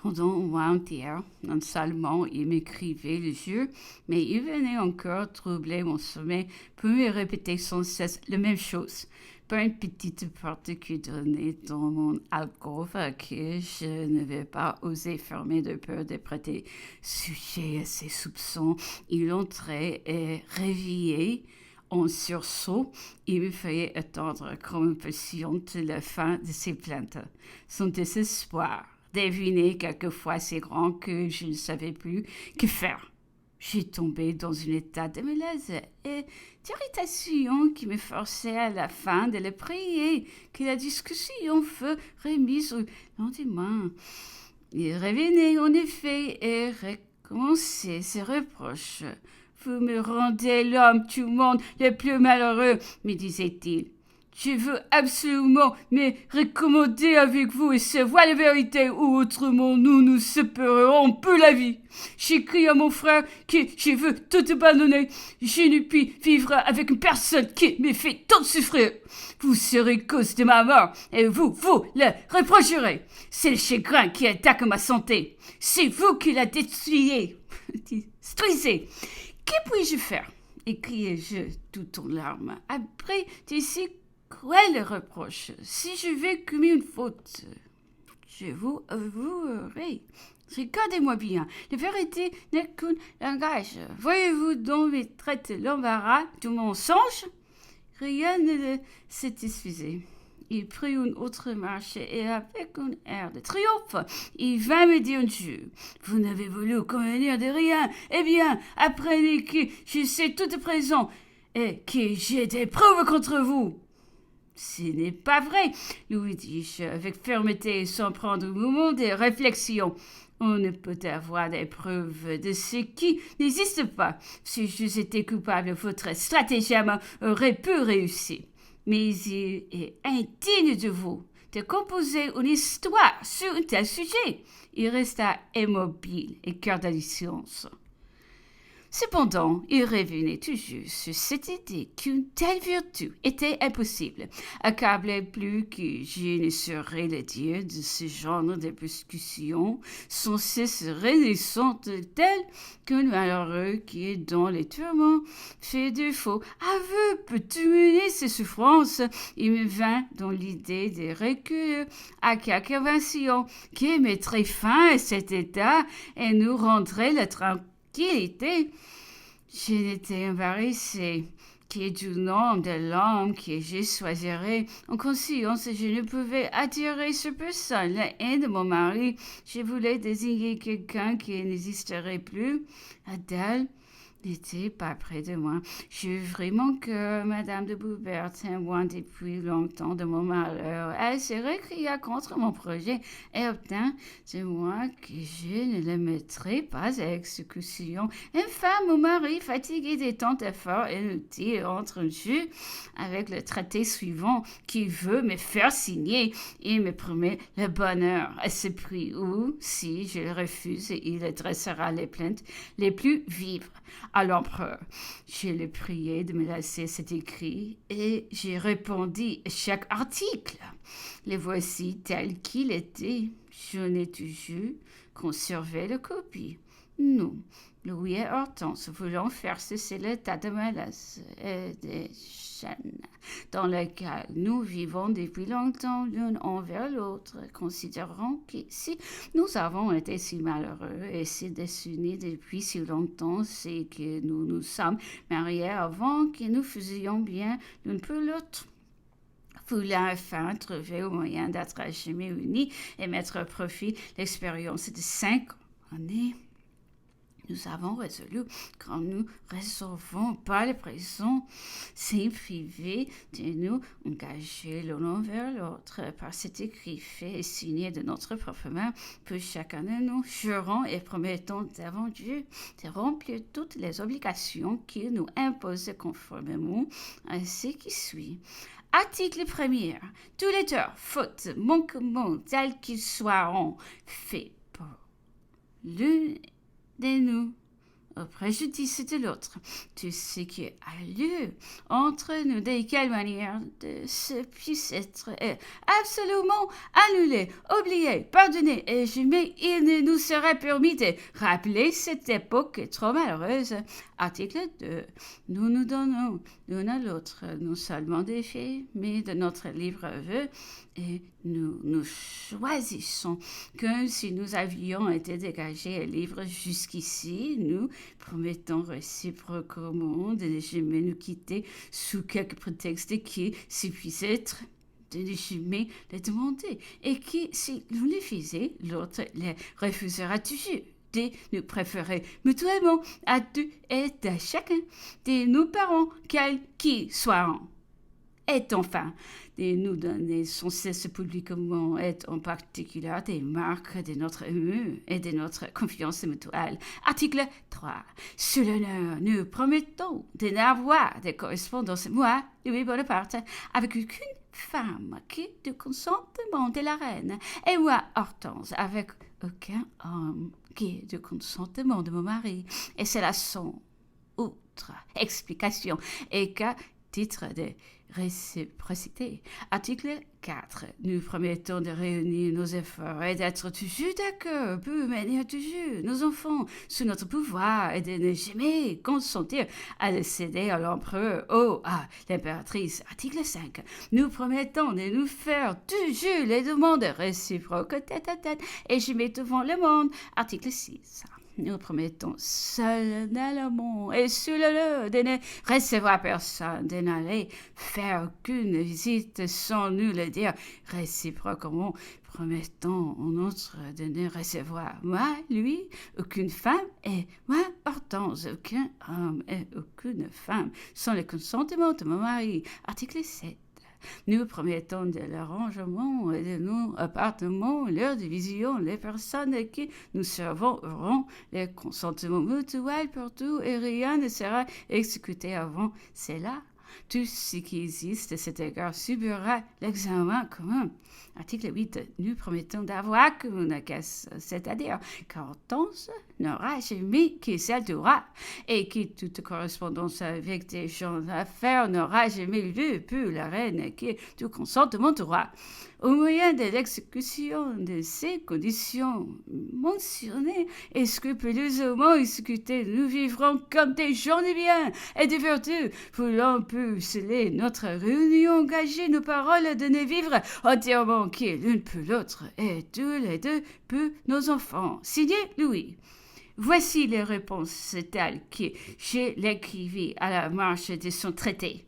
Pendant un mois entier, non seulement il m'écrivait le jour, mais il venait encore troubler mon sommeil pour me répéter sans cesse la même chose. Par une petite porte qui donnait dans mon alcôve que je n'avais pas osé fermer de peur de prêter sujet à ses soupçons, il entrait et réveillé. En sursaut, il me fallait attendre comme impatiente la fin de ses plaintes. Son désespoir devinait quelquefois si grand que je ne savais plus que faire. J'ai tombé dans un état de malaise et d'irritation qui me forçait à la fin de le prier que la discussion fût remise au lendemain. Il revenait en effet et recommençait ses reproches. Vous me rendez l'homme du monde le plus malheureux, me disait-il. Je veux absolument me recommander avec vous et savoir la vérité, ou autrement nous nous séparerons peu la vie. J'écris à mon frère que je veux tout abandonner. Je ne puis vivre avec une personne qui me fait tant souffrir. Vous serez cause de ma mort et vous le reprocherez. C'est le chagrin qui attaque ma santé. C'est vous qui la détruisez. Que puis-je faire? Écriai-je tout en larmes. Après de si cruels reproches, si je vais commis une faute, je vous avouerai. Regardez-moi bien, la vérité n'est qu'un langage. Voyez-vous donc mes traits l'embarras du mensonge? Rien ne le satisfaisait. Il prit une autre marche et avec un air de triomphe, il vint me dire Dieu, vous n'avez voulu convenir de rien. Eh bien, apprenez que je sais tout à présent et que j'ai des preuves contre vous. Ce n'est pas vrai, lui dis-je avec fermeté sans prendre un moment de réflexion. On ne peut avoir des preuves de ce qui n'existe pas. Si j'eusse été coupable, votre stratagème aurait pu réussir. Mais il est indigne de vous de composer une histoire sur un tel sujet. Il resta immobile et cœur de silence. Cependant, il revenait toujours sur cette idée qu'une telle vertu était impossible, accablé plus que je ne saurais le dire de ce genre de discussion, sans cesse renaissante telle qu'un malheureux qui est dans les tourments fait de faux aveux peut mener ses souffrances. Il me vint dans l'idée de recourir à quelque invention qui mettrait fin à cet état et nous rendrait la tranquillité. Je n'étais embarrassée que du nom de l'homme que je choisirais. En conscience, je ne pouvais attirer sur personne la haine de mon mari. Je voulais désigner quelqu'un qui n'existerait plus. Adèle n'était pas près de moi. J'ouvris mon cœur. Madame de Boubert, témoin depuis longtemps de mon malheur, elle se récria contre mon projet et obtint de moi que je ne le mettrais pas à exécution. Enfin, mon mari, fatigué des tant d'efforts inutiles, entre en jeu avec le traité suivant qui veut me faire signer. Il me promet le bonheur à ce prix ou, si je le refuse, il adressera les plaintes les plus vives à l'empereur. Je le priai de me laisser cet écrit et j'ai répondu à chaque article. Les voici tels qu'il était. J'en ai toujours conservé la copie. Nous, Louis et Hortense, voulons faire cesser l'état de malaise et de gêne dans lequel nous vivons depuis longtemps l'un envers l'autre, considérant que si nous avons été si malheureux et si désunis depuis si longtemps, c'est que nous nous sommes mariés avant que nous faisions bien l'un pour l'autre. Voulant enfin trouver un moyen d'être à jamais unis et mettre à profit l'expérience de 5 années, nous avons résolu, quand nous résolvons par le présent, sans priver de nous engager l'un envers l'autre par cet écrit fait et signé de notre propre main, pour chacun de nous, jurons et promettons devant Dieu de remplir toutes les obligations qu'il nous impose conformément à ce qui suit. Article 1er. Tous les torts, fautes, manquements, tels qu'ils soient faits par l'un de nous au préjudice de l'autre. Tout ce qui a lieu entre nous, de quelle manière ce puisse être absolument annulé, oublié, pardonné, et jamais il ne nous sera permis de rappeler cette époque trop malheureuse. Article 2. Nous nous donnons l'un à l'autre non seulement des faits, mais de notre libre vœu, et nous choisissons que si nous avions été dégagés et libres jusqu'ici, nous promettons réciproquement de ne jamais nous quitter sous quelque prétexte qui, s'il puisse être, de ne jamais les demander, et qui, si l'on les faisait, l'autre les refusera toujours. De nous préférer mutuellement à deux et à chacun de nos parents, quels qu'ils soient. Et enfin, de nous donner sans cesse publiquement et en particulier des marques de notre amour et de notre confiance mutuelle. Article 3. Sous l'honneur, nous promettons de n'avoir de correspondance, moi, Louis Bonaparte, avec aucune femme qui, du consentement de la reine, et moi, Hortense, avec aucun homme qui, du consentement de mon mari. Et c'est la son autre explication, et qu'à titre de réciprocité. Article 4. Nous promettons de réunir nos efforts et d'être toujours d'accord pour mener toujours nos enfants sous notre pouvoir et de ne jamais consentir à les céder à l'empereur ou à l'impératrice. Article 5. Nous promettons de nous faire toujours les demandes réciproques tête à tête et jamais devant le monde. Article 6. Nous promettons solennellement et sous le de ne recevoir personne, de n'aller faire aucune visite sans nous le dire réciproquement. Promettons en outre de ne recevoir moi, lui, aucune femme, et moi, Hortense, aucun homme et aucune femme, sans le consentement de mon mari. Article 7. Nous promettons de l'arrangement de nos appartements, leur division, les personnes qui nous servons auront le consentement mutuel pour tout et rien ne sera exécuté avant cela. Tout ce qui existe à cet égard subira l'examen commun. Article 8. Nous promettons d'avoir qu'une caisse, c'est-à-dire qu'Hortense n'aura jamais que celle du roi, et que toute correspondance avec des gens d'affaires n'aura jamais lieu pour la reine qui du consentement du roi. Au moyen de l'exécution de ces conditions mentionnées et scrupuleusement exécutées, nous vivrons comme des gens de bien et de vertu, voulant pour sceller notre réunion, engager nos paroles de ne vivre entièrement que l'une pour l'autre et tous les deux pour nos enfants. Signé Louis. Voici les réponses telles que je l'écrivis à la marche de son traité.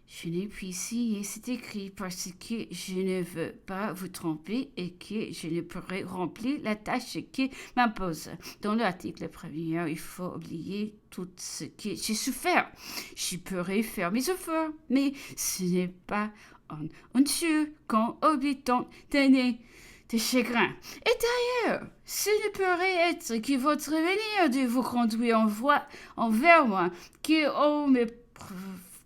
Je n'ai pu signer cet écrit parce que je ne veux pas vous tromper et que je ne pourrai remplir la tâche qui m'impose. Dans l'article premier, il faut oublier tout ce que j'ai souffert. Je pourrais faire mes efforts, mais ce n'est pas un Dieu qu'en oubliant tenez de chagrin. Et d'ailleurs, ce ne pourrait être que votre venir de vous conduire envers moi, qu'en me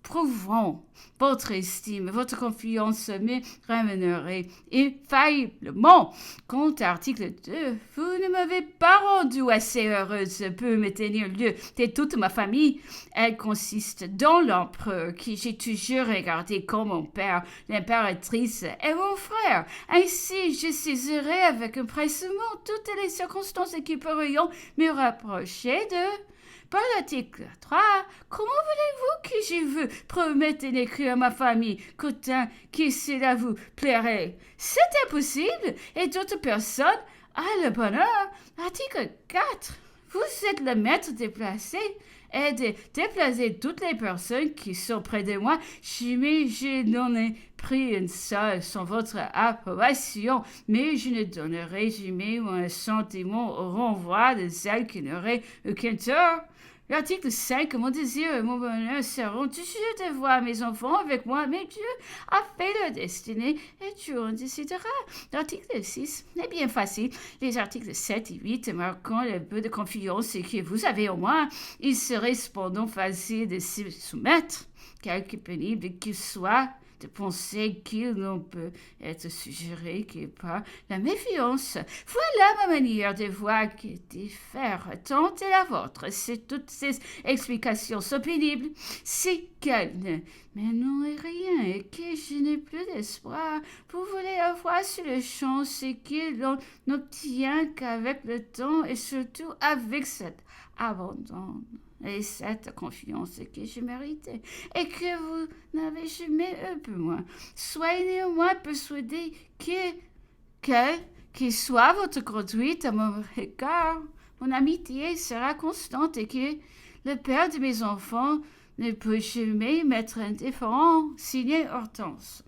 prouvant votre estime, votre confiance me ramènerait infailliblement. Quant à l'article 2, vous ne m'avez pas rendu assez heureuse pour me tenir lieu de toute ma famille. Elle consiste dans l'empereur, qui j'ai toujours regardé comme mon père, l'impératrice et mon frère. Ainsi, je saisirai avec empressement toutes les circonstances qui pourraient me rapprocher de... Par l'article 3, comment voulez-vous que je vous promette d'écrire à ma famille qu'autant que cela vous plairait? C'est impossible et toute personne a le bonheur. Article 4, vous êtes le maître déplacé et de déplacer toutes les personnes qui sont près de moi. Jamais je n'en ai pris une seule sans votre approbation, mais je ne donnerai jamais mon sentiment au renvoi de celle qui n'aurait aucun tort. L'article 5, mon désir et mon bonheur seront toujours de voir mes enfants avec moi, mais Dieu a fait leur destinée et Dieu en décidera. L'article 6 est bien facile. Les articles 7 et 8 marquant le peu de confiance que vous avez en moi, il serait cependant facile de s'y soumettre, quelque pénible qu'il soit, de penser qu'on peut être suggéré que par la méfiance. Voilà ma manière de voir que différente est la vôtre. C'est toutes ces explications sont pénibles. C'est qu'elle ne m'en rien et que je n'ai plus d'espoir. Vous voulez avoir sur le champ ce que l'on n'obtient qu'avec le temps et surtout avec cet abandon et cette confiance que je méritais et que vous n'avez jamais eu pour moi. Soyez néanmoins persuadé que, quelle que soit votre conduite à mon regard, mon amitié sera constante et que le père de mes enfants ne peut jamais m'être indifférent, signé Hortense.